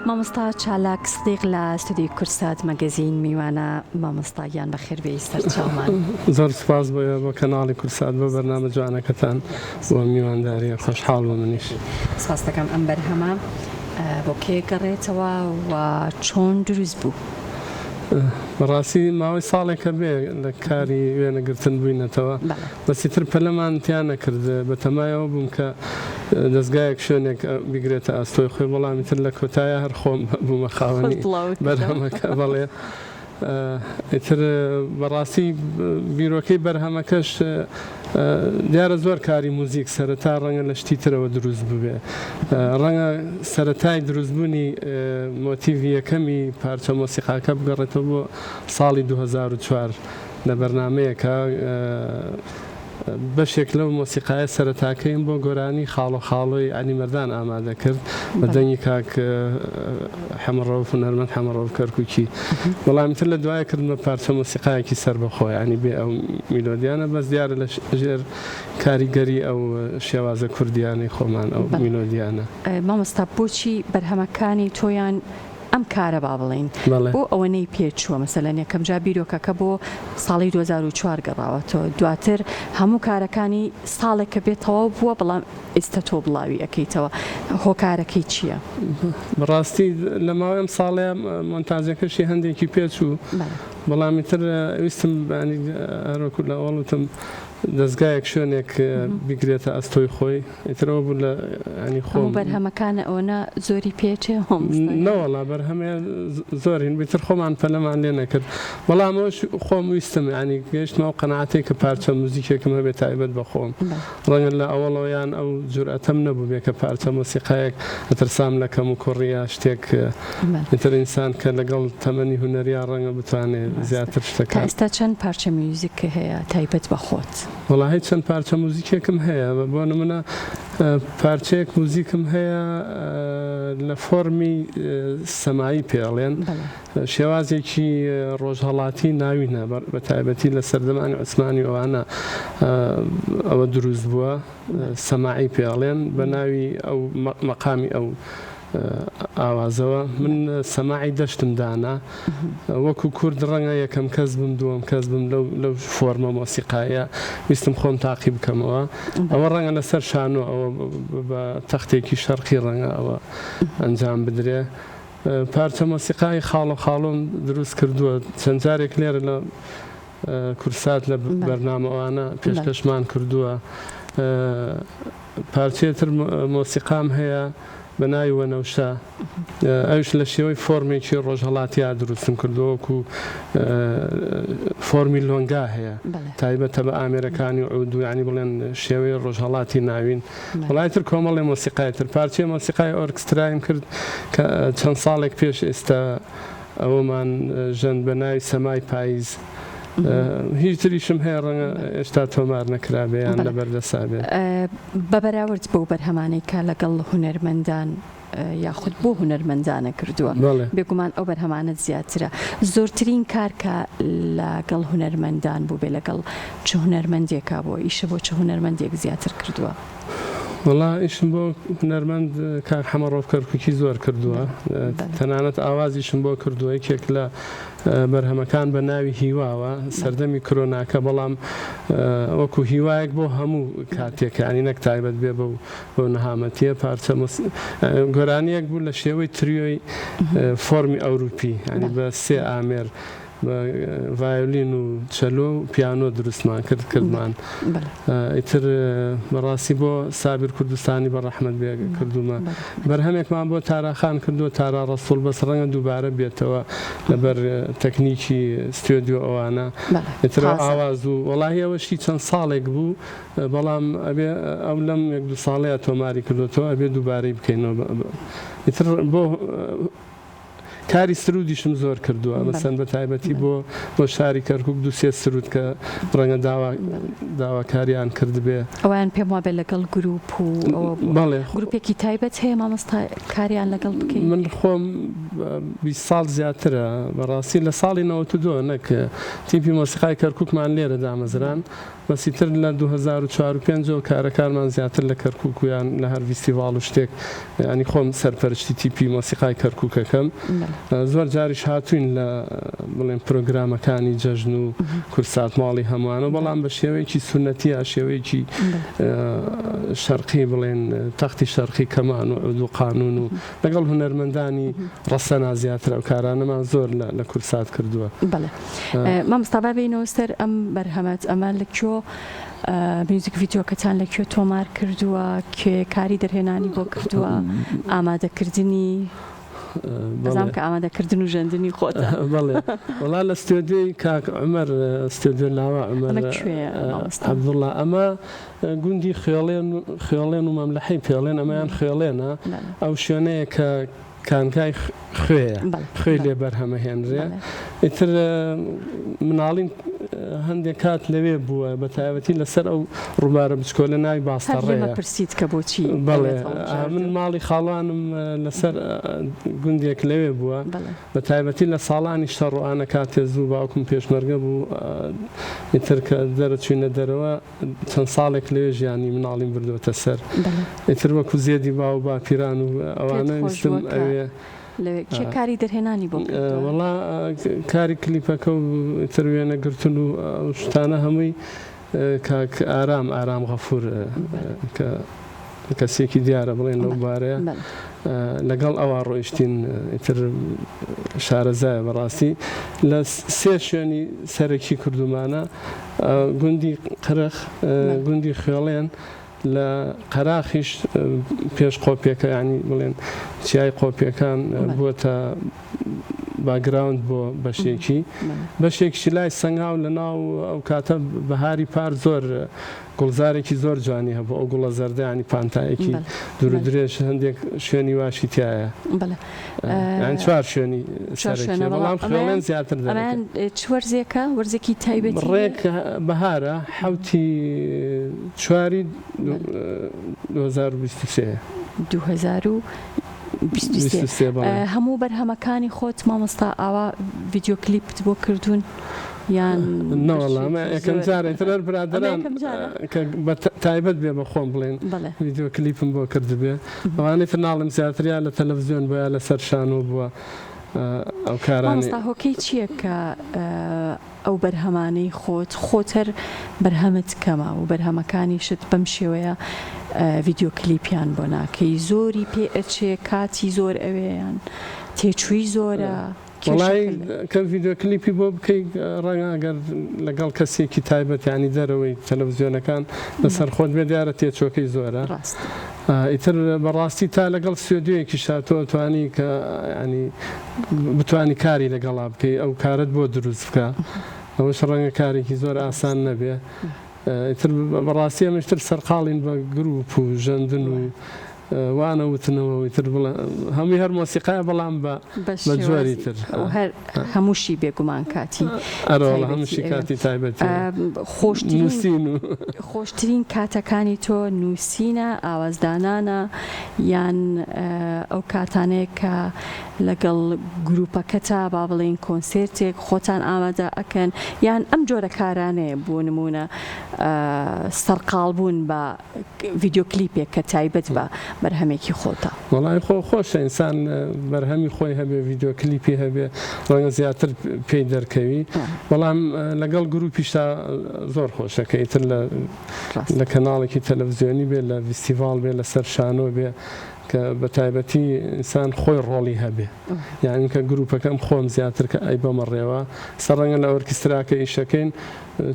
مامۆستا چالاک سدیق لە ستودیۆی کورسات مەگەزین میوانە مامۆستایان بەخێربێی سەرچاومان. زۆر سپاس بۆ کەناڵی کورسات بۆ بەرنامە جوانەکەتان بۆ میوانداریە خۆشحاڵ بووم منیش. سپاس دەکەم ئەم بەرهەمە بۆ کێ گەڕێتەوە و چۆن دروست بوو؟ بەڕاستی ماوەی ساڵێکە بێ لە کاری وێنەگرتن بووینەتەوە بەسیتر پەلەمان تیان نەکرد بە تەمایەوە بووم کە دەستگایەک شوێنێک بیگرێتە ئاستۆی خۆی بەڵامی تر لە کۆتایە هەر خۆم بوومە خاوەنی بەرهەمەکە بەڵێ ئیتر بەڕاستی بیرۆکەی بەرهەمەکەش دیارە زۆر کاری موزیک سەرەتا ڕەنگە لە شتی ترەوە دروست ببێ ڕەنگە سەرەتای دروستبوونی مۆتیڤی یەکەمی پارچە مۆسیقاکە بگەڕێتەوە بۆ ساڵی 2004 لە بەرنامەیەکە بەشێک لەو مۆسیقایە سەرەتاکەیم بۆ گۆرانی خاڵ و خاڵۆی عەلی مەردان ئامادە کرد بە دەنگی کاک حەمەڕەوف هونەرمەند حەمەڕەوف کەرکووکی بەڵامی تر لە دوایە کردمە پارچە مۆسیقایەکی سەر بەخۆی ینی بێ ئەو میلۆدیانە بەس دیارە لە ژێر کاریگەری ئەو شێوازە کوردیانەی خۆمان ئەو میلۆدیانە. مامۆستا بۆچی بەرهەمەکانی تۆیان ئەم کارە با بڵین بۆ ئەوەنەی پێچووە مەسەلەن یەکەم جا بیرۆکەکە بۆ ساڵی 2004 گەڕاوەتەوە دواتر هەموو کارەکانی ساڵێکە بێتەوە بووە بەڵام ئێستا تۆ بڵاوی ئەەکەیتەوە هۆکارەکەی چییە؟ بەڕاستی لە ماوەی ئەم ساڵەیە مۆنتاژەکەشی هەندێکی پێچوو بەڵامی تر ویستم هەروەکو لە ئەوڵتم دەستگایەک شوێنێک بیگرێتە ئەستۆی خۆی ئیترەوە بوو لە ینی خۆم بەرهەمەکانە ئەوەنە زۆری پێچێ هەم نەوەڵا بەرهەمەیە زۆرین بیتر خۆمان پەلەمان لێ نەکرد بەڵامەوەش خۆم ویستم ینی گەشتمەوە قەناعەتێک کە پارچە موزیکێکم هەبێت تایبەت بە خۆم ڕەنگە لە ئەوڵەوەیان ئەو جورئەتەم نەبوو بێ کە پارچە مۆسیقایەک ئەترسام لە کەم و کوڕیا شتێک ئیتر ئینسان کە لەگەڵ تەمەنی هونەریا ڕەنگە بتوانێت زیاتر شتەکە. ئێستا چەند پارچە میوزیک هەیە تایبەت بە خۆت؟ وڵاهی چەند پارچە موزیکێکم هەیە بۆ نمونە پارچەیەک موزیکم هەیە لە فۆرمی سەمایی پێڵێن شێوازێکی ڕۆژهەڵاتی ناوینە بە تایبەتی لە سەردەمانی عوسمانی ئەوانە ئەوە دروست بووە سەماعی پێڵێن بە ناوی ئەو مەقامی ئەو ئاوازەوە من سەماعی دەشتم دانا وەکو کورد ڕەنگە یەکەم کەس بم دووەم کەس بم لەو فۆرمە مۆسیقایە ویستم خۆم تاقی بکەمەوە ئەوە ڕەنگە لەسەر شانۆ ئەوە بە تەختێکی شەرقی ڕەنگە ئەوە ئەنجام بدرێ پارچە مۆسیقای خاڵ و خاڵۆم دروست کردووە چەند جارێک لێرە لە کورسات لە بەرنامەوانە پێشکەشمان کردووە پارچێتر مۆسیقام هەیە بە ناوی وەنەوشە ئەوش لە شێوەی فۆرمێکی ڕۆژهەڵاتیا دروستم کردووەکو فۆرمی لۆنگا هەیە تایبەتە بە ئامێرەکانی عود و ینی بڵێن شێوەی ڕۆژهەڵاتی ناوین وڵایتر کۆمەڵی مۆسیقایتر پارچەی مۆسیقای ئۆرکسترایم کرد کە چەند ساڵێک پێش ئێستا ئەوەمان ژەن بە ناوی سەمای پاییز هیچ تریشم هەیە ڕەنگە ئێستا تۆمار نەکرابێیان لە بەردەسابێ بە بەراورد بۆ بەرهەمانەی کە لەگەڵ هونەرمەندان یاخود بۆ هونەرمەندانە کردووە بێگومان ئەو بەرهەمانت زیاترە زۆرترین کارکە لەگەڵ هونەرمەندان بوو بێ لەگەڵ چه هونەرمەندێکا بۆ ئیشە بۆ چه هونەرمەندێک زیاتر کردووە؟ وڵا ئیشم بۆ هونەرمەند کاک حەمەڕۆف کەرکووکی زۆر کردووە تەنانەت ئاوازیشم بۆ کردووە یەکێک لە بەرهەمەکان بە ناوی هیواوە سەردەمی کۆرۆناکە بەڵام وەکو هیوایەک بۆ هەموو کاتێکانی نەک تایبەت بێ بۆ نەهامەتیە پارچە گۆرانیەک بوو لە شێوەی تریۆی فۆرمی ئەوروپی ینی بە سێ ئامێر ڤایۆلین و چەلۆ و پیانۆ دروستمان کردمان ئیتر بەڕاستی بۆ سابیر کوردستانی بە ڕەحمەت بێ کردومە بەرهەمێکمان بۆ تاراخان کردووە تارا ڕەسوڵ بەس ڕەنگە دووبارە بێتەوە لەبەر تەکنیکی ستۆدیۆ ئەوانە ئیتر ئاواز و وەڵاهی ئەوەشی چەند ساڵێک بوو بەڵام ئەبێ ئەو لەم یەک دوو ساڵەیە تۆماری کردوێتەوە ئەبێ دووبارەی بکەینەوە ئیتر بۆ کاری سرودیشم زۆر کردووە مەسەن بە تایبەتی بۆ شاری کەرکووک دووسێ سرود کە ڕەنگە داواکاریان کردبێ ئەویان پێم وابێت لەگەڵ گروپ و گروپێکی تایبەت هەیە مامۆستا کاریان لەگەڵ بکەین من خۆم 20 ساڵ زیاترە بەڕاستی لە ساڵی 92 نەک تیپی مۆسیقای کەرکووکمان لێرە دامەزران بەسیتر لە 2004 کارەکانمان زیاتر لە کەرکووک و یان لە هەر فیستیڤاڵ و شتێک ینی خۆم سەرپەرشتی تیپی مۆسیقای کەرکووکەکەم زۆر جاریش هاتوین لە بڵێن پرۆگرامەکانی جەژن و کورسات ماڵی هەمووانە بەڵام بە شێوەیەکی سونەتی شێوەیەکی شەرقی بڵێن تەختی شەرقی کەمان و عود و قانون و لەگەڵ هونەرمەندانی ڕەسەنا زیاتر ئەو کارانەمان زۆر لە کورسات کردووە. بەڵێ مامۆستا با بینەوە سەر ئەم بەرهەمەت ئەمە لەکوێ میوزیک ڤیدیۆکەتان لەکوێ تۆمار کردووە کێ کاری دەرهێنانی بۆ کردووە ئامادەکردنی بەزام کە ئامادەکردن و ژەندنی خۆتە بەڵێ وەڵا لە ستۆدیۆی کاک عومەر ستۆدیۆ لاوە عومەر عەبدوڵڵا ئەمە گوندی خێڵێن و مەملەحەی پێڵێن ئەمەیان خێڵێنە ئەو شوێنەیە کە کانکای خوێیە خوێ لێ بەرهەمە هێنرێ ئیتر مناڵین هەندێک کات لەوێ بووە بە تایبەتی لەسەر ئەو ڕووبارە بچکۆ لە ناوی باستەڕێیە پرسیت کە بۆچی بەڵێ من ماڵی خاڵانم لەسەر گوندێک لەوێ بووە بە تایبەتی لە ساڵانی شەڕوانە کاتێ زوو باوکم پێشمەرگە بوو ئیتر کە دەرەچوینە دەرەوە چەند ساڵێک لەوێ ژیانی مناڵیم بردووەتە سەر ئیتر وەکو زێدی باو باپیران و ئەوانە ویستم ئەوێ چه کاری دەرهێنانی بۆ وەڵا کاری کلیپەکە و ئیتر وێنەگرتن و شتانە هەمووی کاک ئارام غەفور کە کەسێکی دیارە بڵێن لەو بارەیە لەگەڵ ئەوە ڕۆیشتین ئیتر شارەزایە بەڕاستی لە سێ شوێنی سەرەکی کردومانە گوندی قرخ گوندی خێڵێن لە قەراخیش پێش قۆپیەکە ینی بڵێن چیای قۆپیەکان بووەتە باگراوند بۆ بەشێکی لای سەنگاو لە ناو ئەو کاتە بەهاری پار زۆر گوڵزارێکی زۆر جوانی هەبوو ئەو گوڵە زەردەیانی پانتایەکی دوور درێژ هەندێک شوێنی واشی تایە چوار شوێنی سەرەکی بەڵام خێڵێن زیاتر دەڵێن وەرزێکە وەرزێکی تایبەتی ڕێک بەهارە حوتی چواری 2023 هەموو بەرهەمەکانی خۆت مامۆستا ئاوا ڤیدیۆ کلیپت بۆ کردوون یان نەوەڵامە یەکەم جارێت هەر برادران کە تایبەت بێ بە خۆم بڵێن ڤیدیۆ کلیپم بۆ کردبێ ئەوانەی فناڵم زیاتریا لە تەلەڤیزیۆن بۆە لە سەر شانۆ بووە ئەو کارانی هۆکەی چییە کە ئەو بەرهەمانەی خۆتر بەرهەمت کەمە و بەرهەمەکانیشت بەم شێوەیە ڤیدیۆ کلیپیان بۆ ناکەی زۆری پێ ئەچێ کاتی زۆر ئەوەیان تێچووی زۆرە وڵای کەم ڤیدیۆ کلیپی بۆ بکەیت ڕەنگە ئەگەر لەگەڵ کەسێکی تایبەت ینی دەرەوەی تەلەڤیزیۆنەکان لەسەر خۆت بێ دیارە تێچۆکەی زۆرە ئیتر بەڕاستی تا لەگەڵ ستۆدیۆیەکی شاتۆ توانی کە ینی بتوانی کاری لەگەڵا بکەی ئەو کارت بۆ دروست بکە ئەوەش ڕەنگە کارێکی زۆر ئاسان نەبێ ئیتر بەڕاستی ئەمەشتر سەرقاڵین بە گروپ و ژەندن و وانە وتنەوە تر هەمووی هەر مۆسیقایە بەڵام بە جۆری تر هەمووشی بێگومان کاتی هەمووشی کاتی تایبەتی خۆشترین کاتەکانی تۆ نووسینە ئاوازدانانە یان ئەو کاتانەیە کە لەگەڵ گروپەکەتە با بڵێن کۆنسێرتێک خۆتان ئامادە ئەکەن یان ئەم جۆرە کارانەیە بۆ نمونە سەرقاڵبوون بە ڤیدیۆ کلیپێک کە تایبەت بە بەرهەمێکی خۆتە وەڵای خۆشە ئینسان بەرهەمی خۆی هەبێ ڤیدیۆ کلیپی هەبێ ڕەنگە زیاتر پێی دەرکەوی بەڵام لەگەڵ گروپیشتا زۆر خۆشەکە ئیتر لە کەناڵێکی تەلەڤیزیۆنی بێ لە فیستیڤاڵ بێ لە سەر شانۆ بێ کە بە تایبەتی ئینسان خۆی ڕۆڵی هەبێ یعنی کە گروپەکەم خۆم زیاتر کە ئەی بەمەڕێوە سەرڕەنگە لە ئۆرکستراکە ئیشەکەین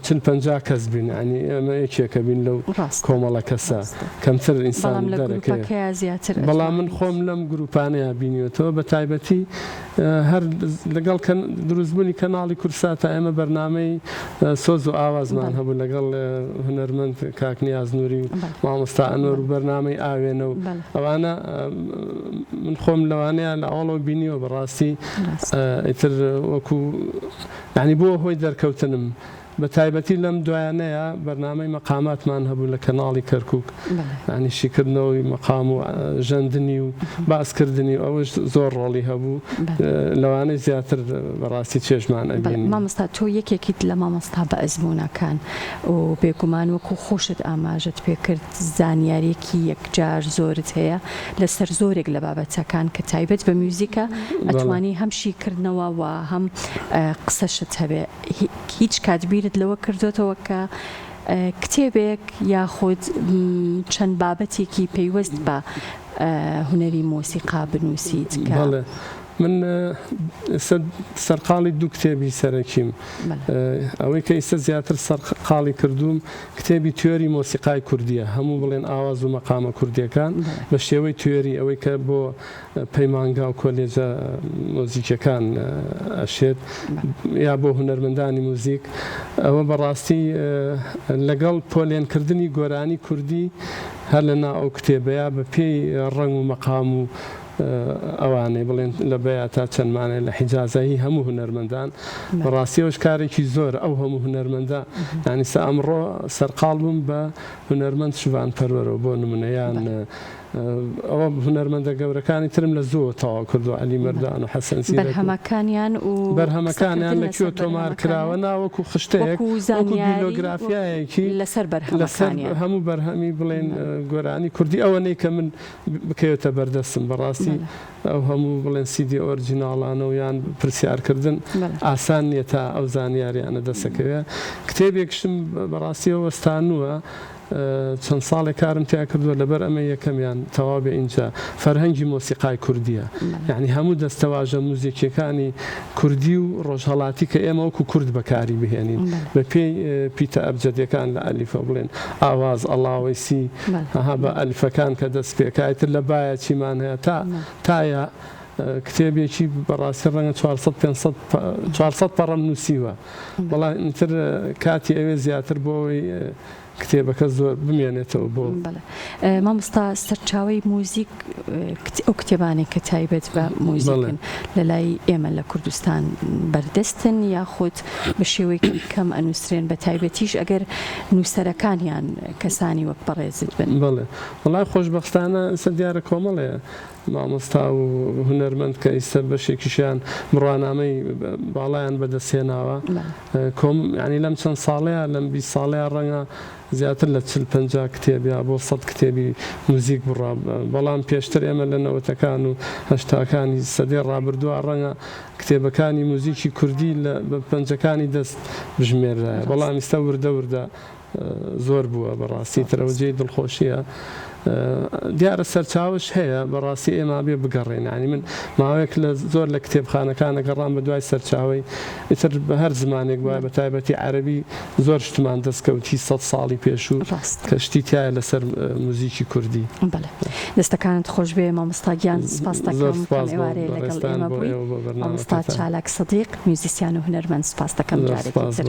40 کەس بین ینی ئەمە یەکێکە بین لەو کۆمەڵە کەسە کەمتر ئینسان دەرەکەی بەڵام من خۆم لەم گروپانەیە بینیوەتەوە بە تایبەتی هەر لەگەڵ دروستبوونی کەناڵی کورساتە ئێمە بەرنامەی سۆز و ئاوازمان هەبوو لەگەڵ هونەرمەند کاکنیاز نووری و مامۆستا ئەنوەر و بەرنامەی ئاوێنە و ئەوانە من خۆم لەوانەیە لە ئاڵەوە بینیوە بەڕاستی ئیتر وەکو ینی بۆ هۆی دەرکەوتنم بە تایبەتی لەم دوایانەیە بەرنامەی مەقاماتمان هەبوو لە کەناڵی کەرکووک ینی شیکردنەوەی مەقام و ژەندنی و باسکردنی و ئەوەش زۆر ڕۆڵی هەبوو لەوانەی زیاتر بەڕاستی چێژمان ئەبینی. مامۆستا تۆ یەکێکیت لە مامۆستا بەئەزموونەکان و بێگومان وەکو خۆشت ئاماژت پێکرد زانیاریەکی یەکجار زۆرت هەیە لەسەر زۆرێک لە بابەتەکان کە تایبەت بە میوزیکە ئەتوانی هەم شیکردنەوە و هەم قسەشت هەبێ هیچ کاتبیر لەوە کردوتەوە کە کتێبێک یاخود چەند بابەتێکی پەیوەست بە هونەری مۆسیقا بنووسیت کە من سەرقاڵی دوو کتێبی سەرەکیم ئەوەی کە ئێستا زیاتر سەرقاڵی کردوم کتێبی توێری مۆسیقای کوردیە هەموو بڵێن ئاواز و مەقامە کوردیەکان بە شێوەی توێری ئەوەی کە بۆ پەیمانگا و کۆلێجە مۆزیکەکان ئەشێت یا بۆ هونەرمەندانی موزیک ئەوە بەڕاستی لەگەڵ پۆلێنکردنی گۆرانی کوردی هەر لەنا ئەو کتێبەیە بە پێی ڕەنگ و مەقام و ئەوانەی بڵێن لە بەیە تا چەندمانێ لە حیجازایی هەموو هونەرمەندان بەڕاستیەوەش کارێکی زۆر ئەو هەموو هونەرمەندە ینی سا ئەمڕۆ سەرقاڵ بووم بە هونەرمەند شوان پەروەرەوە بۆ نمونەیان ئەوە هونەرمەندە گەورەکانی ترم لە زۆر تەواو کردو عەلی مەردان و حەسەن سیرەک بەرهەمەکانیان و بەرهەمەکانیان لەکوێ تۆمار کراوە ناوەکو خشتەیەک وەکو بیلۆگرافیایەکی لەسەر بەرهەمەکانیان هەموو بەرهەمی بڵێن گۆرانی کوردی ئەوەنەی کە من بکەوێتە بەردەستم بەڕاستی ئەو هەموو بڵێن سیدی ئۆرجیناڵانە و یان پرسیارکردن ئاسان نییە تا ئەو زانیاریانە دەسەکەوێ کتێبێکشم بەڕاستیەوە وەستانووە چەند ساڵێک کارم تیا کردووە لەبەر ئەمە یەکەمیان تەواوی اینجا فەرهەنگی مۆسیقای کوردیە یعنی هەموو دەستەواژە موزیکیەکانی کوردی و ڕۆژهەڵاتی کە ئێمە وەکو کورد بەکاری بهێنین بە پێی پیتە ئەبجەدیەکان لە ئەلیفە بڵێن ئاواز ئەڵاوەیسی بە ئەلیفەکان کە دەست پێکایتر لە باە چیمان هەیە تایە کتێبێکی بەڕاستی ڕەنگە 400 پەڕەم نووسیوە بەڵام تر کاتی ئەوێ زیاتر بۆەوەی کتێبەکە زۆر بمێنێتەوە بۆ مامۆستا سەرچاوی موزیک ئەو کتێبانێک کە تایبەت بە موزیکن لە لای ئێمە لە کوردستان بەردەستن یاخود بە شێوەیەکی کەم ئەنووسرێن بە تایبەتیش ئەگەر نووسەرەکانیان کەسانی وەک بەڕێزت بن بڵێ وەڵای خۆشبەختانە ئێستا دیارە کۆمەڵەیە مامۆستا و هونەرمەند کە ئێستا بەشێکیشیان بڕوانامەی باڵایان بەدەستهێناوە ینی لەم چەند ساڵەیە لەم 20 ساڵەیە ڕەنگە زیاتر لە 40-50 کتێبیا بۆ 100 کتێبی موزیک بڕا بەڵام پێشتر ئێمە لە 90ەکان و 80ەکانی سەدەی ڕابردووە ڕەنگە کتێبەکانی موزیکی کوردی لە پەنجەکانی دەست بژمێرایە بەڵام ئێستا وردە وردە زۆر بووە بەڕاستی ترەوەجێی دڵخۆشیە دیارە سەرچاوش هەیە بەڕاستی ئێمە بێ بگەڕێن ینی من ماوەیەک لە زۆر لە کتێبخانەکانە گەڕام بە دوای سەرچاوی ئیتر بە هەر زمانێک وایە بە تایبەتی عەرەبی زۆر شتمان دەستکەوتی 100 ساڵی پێشوو کە شتی تایە لەسەر موزیکی کوردی. دەستەکانت خۆش بێ مامۆستا گیان سپاس دەکەم ئێوارەیە لەگەڵ ئێمە بووی مامۆستا چالاک سەدیق میوزیسیان و هونەرمەند سپاس دەکەم جارێکی تر.